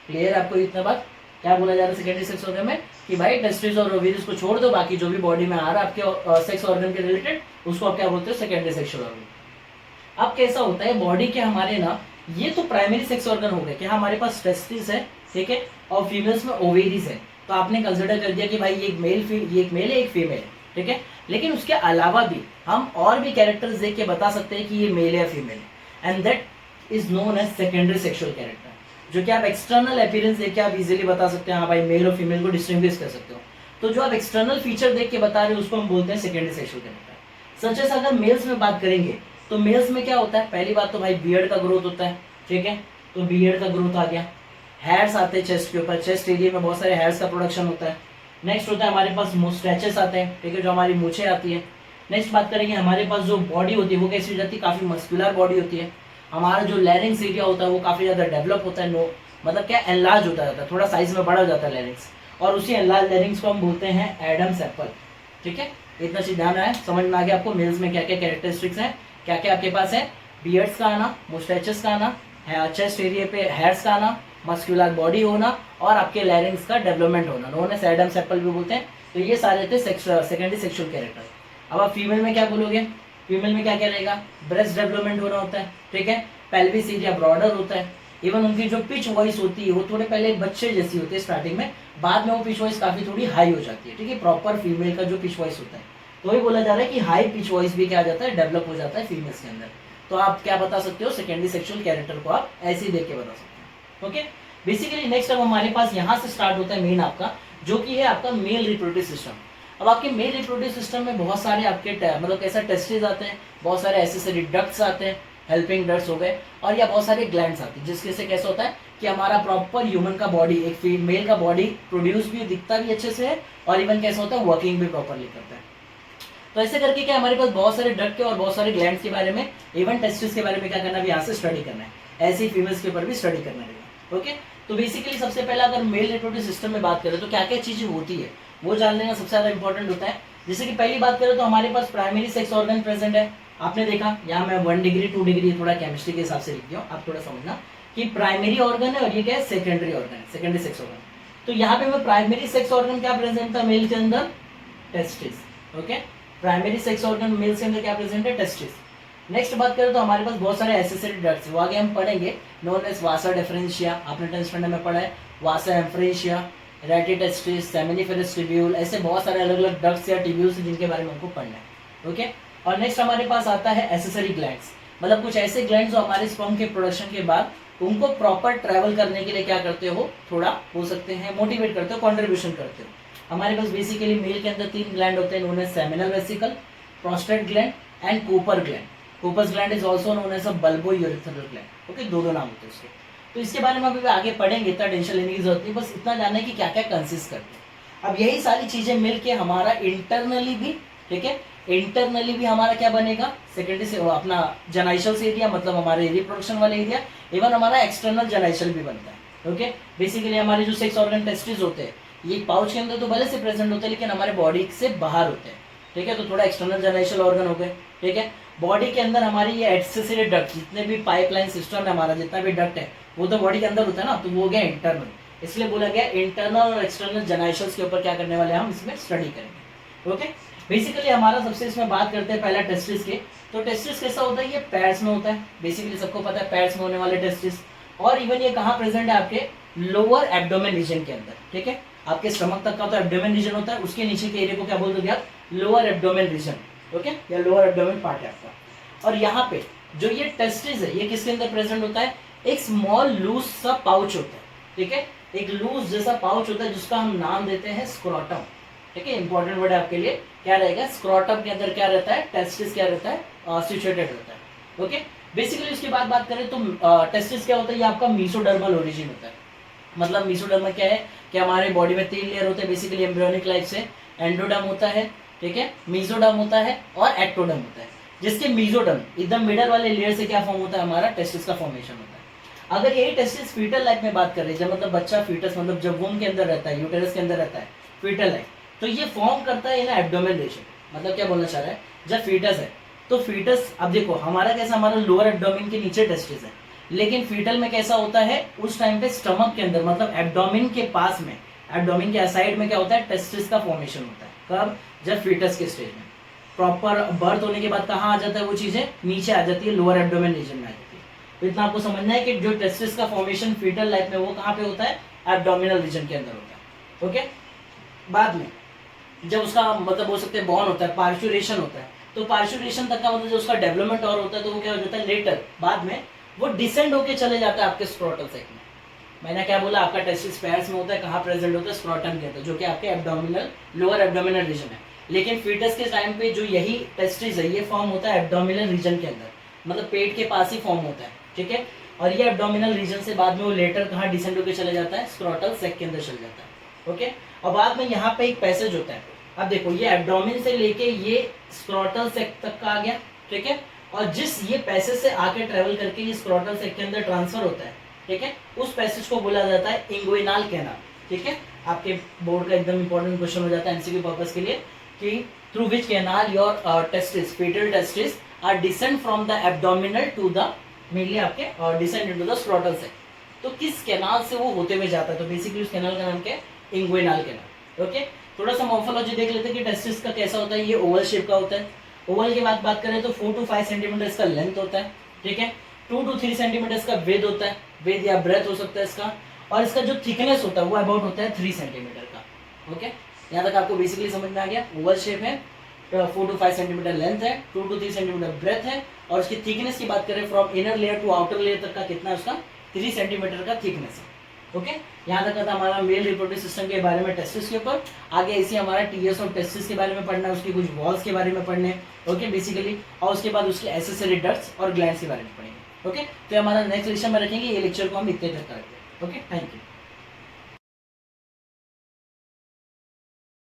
Clear आपको इतना बात, क्या बोला जा रहा है सेकेंडरी सेक्स ऑर्गन में कि भाई टेस्टिस और ओवरीज को छोड़ दो, बाकी जो भी बॉडी में आ रहा है आपके सेक्स ऑर्गन के रिलेटेड उसको आप क्या बोलते हो, सेकेंडरी सेक्सुअल ऑर्गन। अब कैसा होता है बॉडी के हमारे ना, ये तो प्राइमरी सेक्स ऑर्गन हो गए कि हमारे पास टेस्टिस है, ठीक है, और फीमेल्स में ओवेरीज है, तो आपने कंसिडर कर दिया कि भाई ये एक मेल है एक फीमेल है, ठीक है। लेकिन उसके अलावा भी हम और भी कैरेक्टर्स देख के बता सकते हैं कि ये मेल है या फीमेल है, and that is known as secondary sexual character, जो कि आप एक्सटर्नल अपीयरेंस देख के आप इजीली बता सकते हैं हाँ भाई मेल और फीमेल को डिस्टिंग्विश कर सकते हो। तो जो आप एक्सटर्नल फीचर देख के बता रहे हो उसको हम बोलते हैं secondary sexual character. Such as अगर मेल्स में बात करेंगे तो मेल्स में क्या होता है, पहली बात तो भाई बियर्ड का ग्रोथ होता है, ठीक है, तो बियर्ड का ग्रोथ आ गया, हेयर्स आते हैं चेस्ट के ऊपर, चेस्ट एरिया में बहुत सारे हेयर्स का प्रोडक्शन होता है। नेक्स्ट होता है हमारे पास मुस्टैचेस आते हैं, ठीक है, जो हमारी मूछें आती है। नेक्स्ट बात करेंगे हमारे पास जो बॉडी होती है वो कैसी हो जाती है, काफी मस्कुलर बॉडी होती है। हमारा जो लैरिंग्स एरिया होता है वो काफी ज्यादा डेवलप होता है, नो मतलब क्या एनलार्ज होता जाता है, थोड़ा साइज में बड़ा हो जाता है लैरिंग्स, और उसी एनलार्ज लैरिंग्स को हम बोलते हैं एडम्स एप्पल, ठीक है। इतना चीज ध्यान आया, समझ में आ गया आपको मेल्स में क्या क्या कैरेक्टरिस्टिक्स हैं, क्या क्या आपके पास है, बियर्ड्स का आना, मुस्टैचेस का आना, चेस्ट एरिया पे हेयर्स का आना, मस्कुलर बॉडी होना, और आपके लैरिंग्स का डेवलपमेंट होना, नोन एज एडम्स एप्पल भी बोलते हैं। तो ये सारे थे सेकेंडरी सेक्सुअल कैरेक्टर। अब आप फीमेल में क्या बोलोगे, फीमेल में क्या क्या रहेगा, ब्रेस्ट डेवलपमेंट होना होता है, ठीक है, पेल्विस एरिया ब्रॉडर होता है, इवन उनकी जो पिच वॉइस होती है वो थोड़े पहले बच्चे जैसी होती है स्टार्टिंग में, बाद में वो पिच वॉइस काफी थोड़ी हाई हो जाती है, ठीक है, प्रॉपर फीमेल का जो पिच वॉइस होता है, तो वही बोला जा रहा है कि हाई पिच वॉइस भी क्या आ जाता है, डेवलप हो जाता है फीमेल्स के अंदर। तो आप क्या बता सकते हो, सेकेंडरी सेक्सुअल कैरेक्टर को आप ऐसे ही देख के बता सकते हो। ओके बेसिकली नेक्स्ट अब हमारे पास यहाँ से स्टार्ट होता है मेन आपका, जो कि है आपका मेल रिप्रोडक्टिव सिस्टम। अब आपके मेल रिप्रोडक्टिव सिस्टम में बहुत सारे आपके मतलब कैसा टेस्टिस आते हैं, बहुत सारे एसेसरी डक्ट्स आते हैं, हेल्पिंग डक्ट्स हो गए, और या बहुत सारे ग्लैंड्स आते हैं, जिसके से कैसा होता है कि हमारा प्रॉपर ह्यूमन का बॉडी, एक फीमेल का बॉडी प्रोड्यूस भी दिखता भी अच्छे से है, और इवन कैसा होता है वर्किंग भी प्रॉपरली करता है। तो ऐसे करके क्या हमारे पास बहुत सारे डक्ट और बहुत सारे ग्लैंड्स के बारे में, इवन टेस्टिस के बारे में क्या करना है, यहाँ से स्टडी करना है, ऐसे ही फीमेल्स के ऊपर भी स्टडी करना रहेगा। ओके तो बेसिकली सबसे पहला अगर मेल रिप्रोडक्टिव सिस्टम में बात करें तो क्या क्या चीजें होती है वो जान लेना सबसे ज्यादा इंपॉर्टेंट होता है। जैसे कि पहली बात करें तो हमारे पास प्राइमरी सेक्स ऑर्गन प्रेजेंट है, आपने देखा यहाँ मैं 1 डिग्री 2 डिग्री थोड़ा केमिस्ट्री के हिसाब से लिख दिया, आप थोड़ा समझना कि प्राइमरी ऑर्गन है और ये क्या है, सेकेंडरी ऑर्गन है, सेकेंडरी सेक्स ऑर्गन। तो यहाँ पे मैं प्राइमरी सेक्स ऑर्गन क्या प्रेजेंट था मेल के अंदर, testis. Okay primary sex organ male के अंदर क्या प्रेजेंट है, टेस्टिस। नेक्स्ट बात करें तो हमारे पास बहुत सारे एसेसरी डक्ट्स, वो आगे हम पढ़ेंगे, नोन एज वासा डिफरेंशिया, आपने 10th स्टैंडर्ड में पढ़ा है, वासा एम्फ्रेशिया, रेटिटेस्टिस, सेमिनिफेरस ट्यूब्यूल, ऐसे बहुत सारे अलग अलग डक्ट्स या ट्यूब्यूल्स जिनके बारे में हमको पढ़ना है। ओके और नेक्स्ट हमारे पास आता है एसेसरी ग्लैंड्स, मतलब कुछ ऐसे ग्लैंड्स जो हमारे स्पर्म के प्रोडक्शन के बाद उनको प्रॉपर ट्रैवल करने के लिए क्या करते हो, थोड़ा हो सकते हैं मोटिवेट करते हो, कंट्रीब्यूशन करते हो। हमारे पास बेसिकली मेल के अंदर 3 ग्लैंड होते हैं, known as seminal vesicle, prostate gland and Cowper gland. Cowper's gland is also known as a bulbourethral gland. Okay दो नाम होते हैं उसके, तो इसके बारे में अभी आगे पढ़ेंगे, इतना टेंशन लेने की जरूरत नहीं, बस इतना जानना है कि क्या क्या कंसिस्ट करते हैं। अब यही सारी चीजें मिलके हमारा इंटरनली भी, ठीक है, इंटरनली भी हमारा क्या बनेगा, सेकेंडरी से अपना जेनाइशल एरिया, मतलब हमारे रिप्रोडक्शन वाले एरिया, इवन हमारा एक्सटर्नल जेनाइशल भी बनता है। ओके बेसिकली हमारे जो सेक्स ऑर्गन टेस्टिस होते हैं ये पाउच के अंदर तो भले से प्रेजेंट होते हैं लेकिन हमारे बॉडी से बाहर होते हैं, ठीक है, तो थोड़ा एक्सटर्नल जेनाइशल ऑर्गन हो गए, ठीक है। बॉडी के अंदर हमारी ये एक्सेसरी डक्ट, जितने भी पाइपलाइन सिस्टम है हमारा, जितना भी डक्ट है वो तो बॉडी के अंदर होता है ना, तो वो हो गया इंटरनल, इसलिए बोला गया इंटरनल और एक्सटर्नल जेनाइशल्स के ऊपर क्या करने वाले हैं हम इसमें स्टडी करेंगे। ओके बेसिकली हमारा सबसे इसमें बात करते हैं पहला टेस्टिस के। तो टेस्टिस कैसा होता है, ये पैड्स में होता है, बेसिकली सबको पता है पैड्स में होने वाले टेस्टिस, और इवन ये कहाँ प्रेजेंट है, आपके लोअर एब्डोमेन रीजन के अंदर, ठीक है, आपके स्टमक तक का तो एब्डोमेन रीजन होता है, उसके नीचे के एरिया को क्या बोल दोगे आप, लोअर एब्डोमेन रीजन, ओके, या लोअर एब्डोमेन पार्ट है आपका। और यहाँ पे जो ये टेस्टिस है ये किसके अंदर प्रेजेंट होता है, एक स्मॉल लूज सा पाउच होता है, ठीक है, एक लूज जैसा पाउच होता है जिसका हम नाम देते हैं स्क्रोटम, ठीक है, इंपॉर्टेंट वर्ड है आपके लिए, क्या रहेगा, स्क्रोटम के अंदर क्या रहता है, टेस्टिस क्या रहता है, सिचुएटेड रहता है। ओके, बेसिकली इसके बाद बात करें तो टेस्टिस क्या होता है, ये आपका मीसोडर्मल ओरिजिन होता है। मतलब मीसोडर्मा क्या है कि हमारे बॉडी में 3 लेयर होते हैं बेसिकली एम्ब्रियोनिक लाइफ से, एंडोडर्म होता है, ठीक है, मीसोडर्म होता है और एक्टोडर्म होता है, जिसके मीसोडर्म एकदम मिडल वाले लेयर से क्या फॉर्म होता है, हमारा टेस्टिस का फॉर्मेशन होता है। अगर यही टेस्टिस फीटल लाइफ में बात करें, जब मतलब बच्चा फीटस मतलब जब वूम के अंदर रहता है, यूटेरस के अंदर रहता है, फीटल लाइफ, तो ये फॉर्म करता है इन एब्डोमेन रीजन। मतलब क्या बोलना चाह रहा है, जब फीटस है तो फीटस, अब देखो हमारा कैसा, हमारा लोअर एब्डोमेन के नीचे टेस्टिस है, लेकिन फीटल में कैसा होता है, उस टाइम पे स्टमक के अंदर मतलब एब्डोमेन के पास में, एब्डोमेन के साइड में क्या होता है, टेस्टिस का फॉर्मेशन होता है। कब, जब फीटस के स्टेज में, प्रॉपर बर्थ होने के बाद कहाँ आ जाता है, वो चीजें नीचे आ जाती है, लोअर एब्डोमेन रीजन में आ जाती है। तो इतना आपको समझना है कि जो टेस्टिस का फॉर्मेशन फीटल लाइफ में वो कहाँ पे होता है, एब्डोमिनल रीजन के अंदर होता है। ओके, बाद में जब उसका मतलब हो सकता है बॉर्न होता है, पार्चुरेशन होता है, तो पार्चुरेशन तक का मतलब जो उसका डेवलपमेंट और होता है, तो वो क्या हो जाता है लेटर, बाद में वो डिसेंड होके चले जाता है आपके स्क्रोटल सेक में। मैंने क्या बोला, आपका टेस्टिस पैर्स में होता है, कहाँ प्रेजेंट होता है, स्क्रोटम के अंदर, जो कि आपके एब्डोमिनल, लोअर एब्डोमिनल रीजन है। लेकिन फीटस के टाइम पे जो यही टेस्टिस है ये फॉर्म होता है एब्डोमिनल रीजन के अंदर, मतलब पेट के पास ही फॉर्म होता है, ठीक है, और ये एब्डोमिनल रीजन से बाद में वो लेटर कहाँ डिसेंड होके चले जाता है, स्क्रोटल सेक के अंदर चल जाता है। ओके, और बाद में यहाँ पे एक पैसेज होता है, अब देखो ये एब्डोमिन से लेके ये स्क्रोटल सेक तक का आ गया, ठीक है, और जिस ये पैसेज से आके ट्रेवल करके ये स्क्रोटल सेक के अंदर ट्रांसफर होता है, ठीक है, उस पैसेज को बोला जाता है इंग्विनल कैनाल, ठीक है। आपके बोर्ड का एकदम इंपॉर्टेंट क्वेश्चन हो जाता है एमसीक्यू पर्पस के लिए कि through which canal your testis, foetal testis are descend from the abdominal to the, mainly आपके descend into the scrotal sac, तो किस कैनाल से वो होते हुए जाता है, तो बेसिकली उस कैनाल का नाम क्या है, इंग्विनल कैनाल। ओके, थोड़ा सा मॉर्फोलॉजी देख लेते हैं कि टेस्टिस का कैसा होता है, ये ओवल शेप का होता है। ओवल की बात करें तो 4 to 5 सेंटीमीटर इसका लेंथ होता है, ठीक है, 2 to 3 सेंटीमीटर इसका वेद होता है, वेद या ब्रेथ हो सकता है इसका, और इसका जो थिकनेस होता है वो अबाउट होता है 3 सेंटीमीटर का। ओके, यहाँ तक आपको बेसिकली समझ में आ गया। ओवल शेप है, 4 to 5 सेंटीमीटर लेंथ है, 2 to 3 सेंटीमीटर ब्रेथ है, और उसकी थिकनेस की बात करें from inner layer to outer layer तक का कितना है उसका, 3 सेंटीमीटर का थिकनेस है। ओके, यहाँ तक था हमारा मेल रिप्रोडक्टिव सिस्टम के बारे में टेस्टिस के ऊपर। आगे इसी हमारा टीएस और टेस्टिस के बारे में पढ़ना है, उसकी कुछ वॉल्स के बारे में पढ़ने, ओके बेसिकली, और उसके बाद उसके एसेसरी डक्ट्स और ग्लैंड्स के बारे में पढ़ेंगे। ओके, तो हमारा नेक्स्ट लेक्चर में रखेंगे, ये लेक्चर को हम इतने तक करेंगे। Okay, thank you.